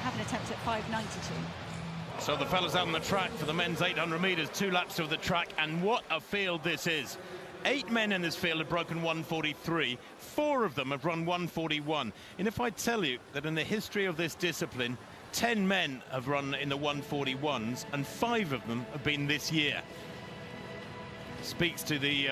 have an attempt at 5.92. So the fellas out on the track for the men's 800 metres, 2 laps of the track, and what a field this is. 8 men in this field have broken 1:43, 4 of them have run 1:41. And if I tell you that in the history of this discipline, 10 men have run in the 1:41s, and 5 of them have been this year. Speaks to the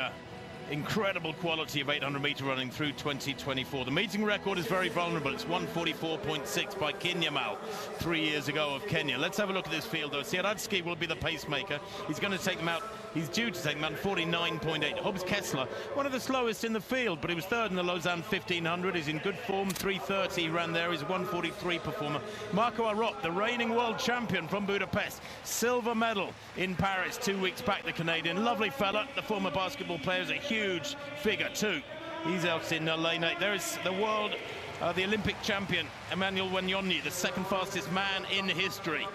incredible quality of 800-metre running through 2024. The meeting record is very vulnerable. It's 1:44.6 by Kinyamal 3 years ago of Kenya. Let's have a look at this field, though. Sieradski will be the pacemaker. He's going to take them out. He's due to take them out 49.8. Hobbs Kessler, one of the slowest in the field, but he was third in the Lausanne 1500. He's in good form. 3:30 he ran there. He's a 1:43 performer. Marco Arop, the reigning world champion from Budapest. Silver medal in Paris 2 weeks back, the Canadian. Lovely fella. The former basketball player is a huge figure too. He's out in lane 8. There is the world, the Olympic champion, Emmanuel Wanyonyi, the second fastest man in history,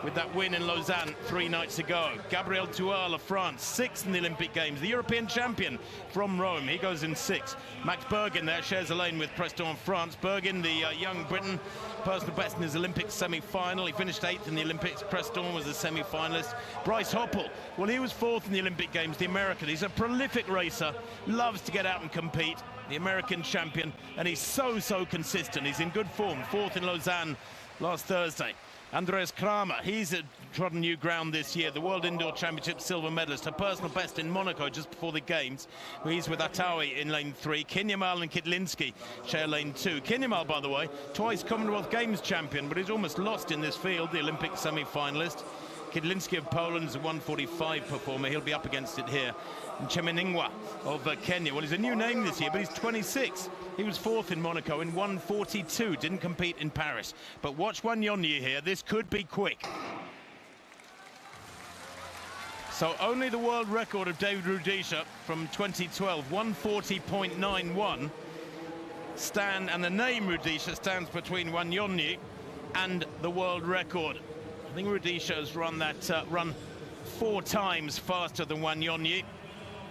with that win in Lausanne 3 nights ago. Gabriel Tual of France, 6th in the Olympic Games. The European champion from Rome, he goes in 6th. Max Bergin there shares a lane with Preston, France. Bergin, the young Briton, personal best in his Olympic semi-final. He finished 8th in the Olympics. Preston was a semi-finalist. Bryce Hoppel, well, he was 4th in the Olympic Games, the American. He's a prolific racer, loves to get out and compete. The American champion, and he's so consistent. He's in good form, 4th in Lausanne last Thursday. Andreas Kramer, he's trodden new ground this year, the World Indoor Championship silver medalist, a personal best in Monaco just before the Games. He's with Atawi in lane 3. Kinyamal and Kitlinski share lane 2. Kinyamal, by the way, twice Commonwealth Games champion, but he's almost lost in this field, the Olympic semi-finalist. Kitlinski of Poland's a 1:45 performer. He'll be up against it here. And Chemeningwa of Kenya. Well, he's a new name this year, but he's 26. He was 4th in Monaco in 1:42. Didn't compete in Paris. But watch Wanyonyi here. This could be quick. So only the world record of David Rudisha from 2012, 1:40.91, and the name Rudisha stands between Wanyonyi and the world record. I think Rudisha has run that run 4 times faster than Wanyonyi,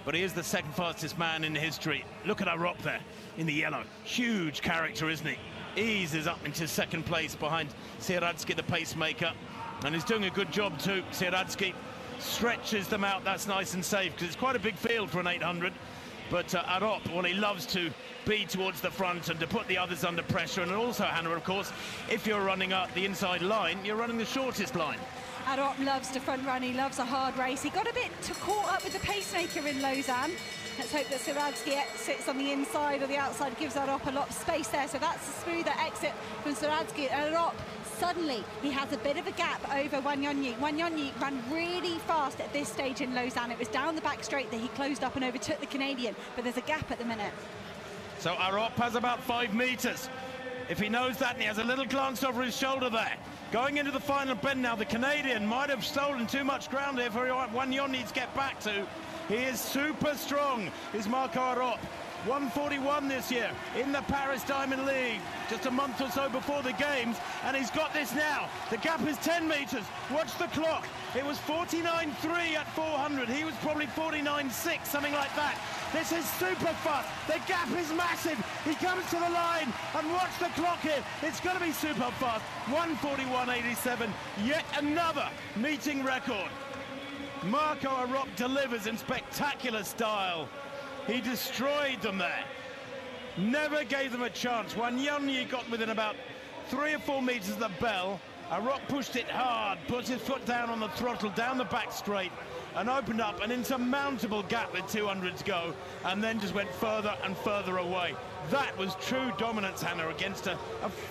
but he is the second fastest man in history. Look at Arop there in the yellow. Huge character, isn't he? Eases up into second place behind Sieradski, the pacemaker, and he's doing a good job too. Sieradski stretches them out. That's nice and safe because it's quite a big field for an 800. But Arop, well, he loves to be towards the front and to put the others under pressure. And also, Hannah, of course, if you're running up the inside line, you're running the shortest line. Arop loves to front run. He loves a hard race. He got a bit caught up with the pacemaker in Lausanne. Let's hope that Sieradski sits on the inside or the outside, gives Arop a lot of space there. So that's a smoother exit from Sieradski. And Arop, suddenly, he has a bit of a gap over Wanyonyi. Wanyonyi ran really fast at this stage in Lausanne. It was down the back straight that he closed up and overtook the Canadian, but there's a gap at the minute. So Arop has about 5 metres. If he knows that, and he has a little glance over his shoulder there. Going into the final bend now, the Canadian might have stolen too much ground here for Wanyonyi to get back to. He is super strong, is Marco Arop. 1:41 this year in the Paris Diamond League, just a month or so before the Games, and he's got this now. The gap is 10 metres. Watch the clock. It was 49.3 at 400. He was probably 49.6, something like that. This is super fast. The gap is massive. He comes to the line, and watch the clock here. It's going to be super fast. 1:41.87, yet another meeting record. Marco Arop delivers in spectacular style. He destroyed them there. Never gave them a chance. Wanyonyi got within about 3 or 4 metres of the bell. Arop pushed it hard, put his foot down on the throttle, down the back straight, and opened up an insurmountable gap with 200 to go, and then just went further and further away. That was true dominance, Hannah, against a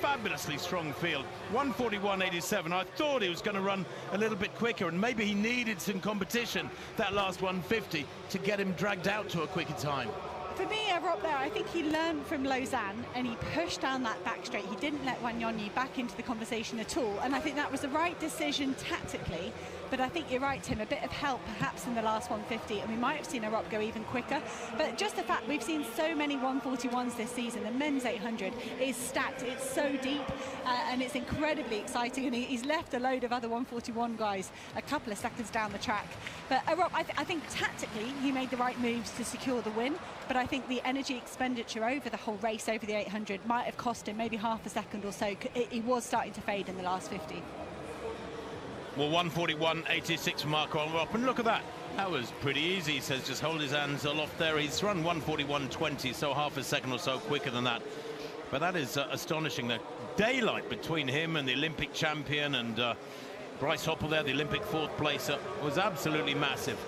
fabulously strong field. 1:41.87. I thought he was going to run a little bit quicker, and maybe he needed some competition, that last 150, to get him dragged out to a quicker time. For me, Arop there, I think he learned from Lausanne and he pushed down that back straight. He didn't let Wanyonyi back into the conversation at all, and I think that was the right decision tactically. But I think you're right, Tim, a bit of help perhaps in the last 150, and we might have seen Arop go even quicker. But just the fact we've seen so many 141s this season, the men's 800 is stacked, it's so deep, and it's incredibly exciting, and he's left a load of other 141 guys a couple of seconds down the track. But Arop, I think tactically he made the right moves to secure the win, but I think the energy expenditure over the whole race, over the 800, might have cost him maybe half a second or so. He was starting to fade in the last 50. Well, 141.86 for Marco Arop, and look at that. That was pretty easy. He says just hold his hands aloft there. He's run 141.20, so half a second or so quicker than that. But that is astonishing. The daylight between him and the Olympic champion and Bryce Hoppel there, the Olympic fourth placer, was absolutely massive.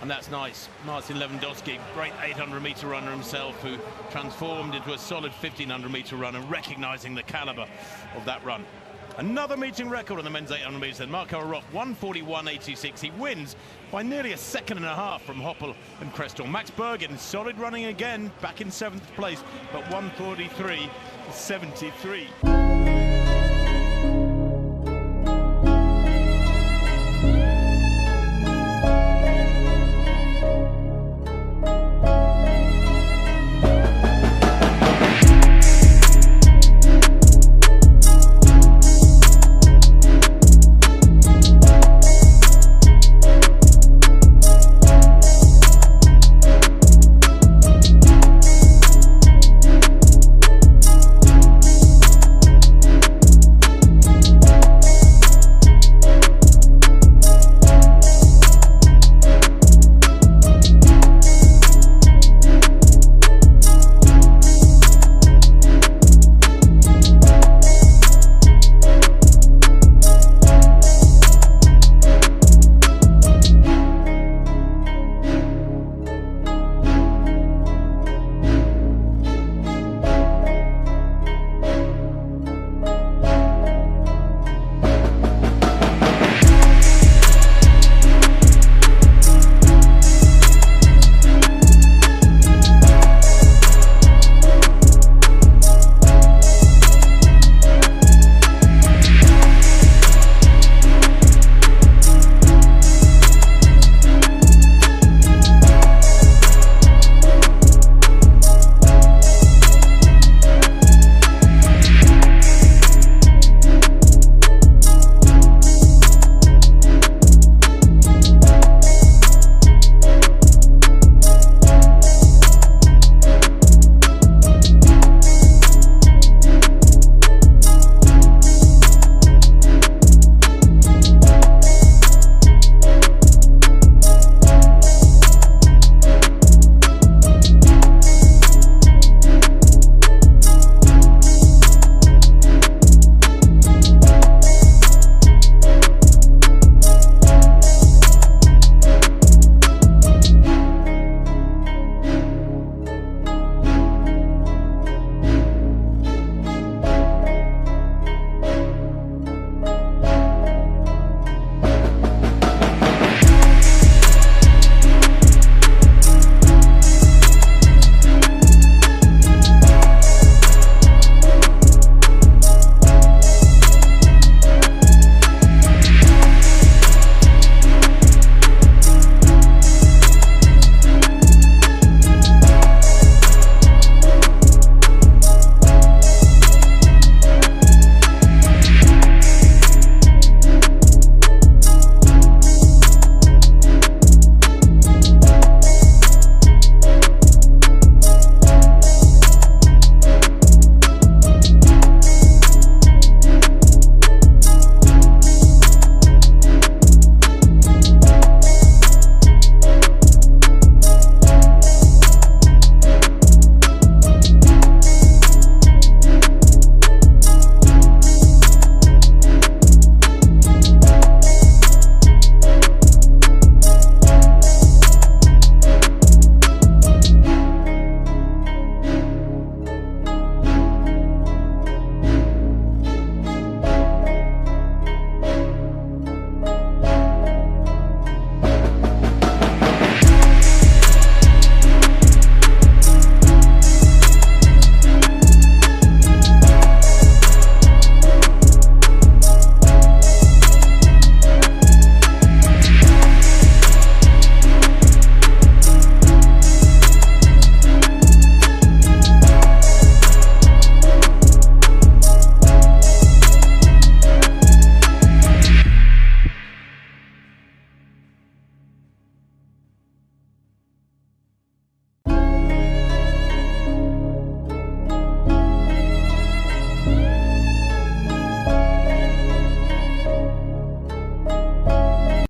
And that's nice. Marcin Lewandowski, great 800-meter runner himself, who transformed into a solid 1,500-meter runner, recognizing the caliber of that run. Another meeting record on the men's 800 meters then. Marco Arop, 141.86. He wins by nearly a second and a half from Hoppel and Crestall. Max Bergen, solid running again, back in 7th place, but 143.73.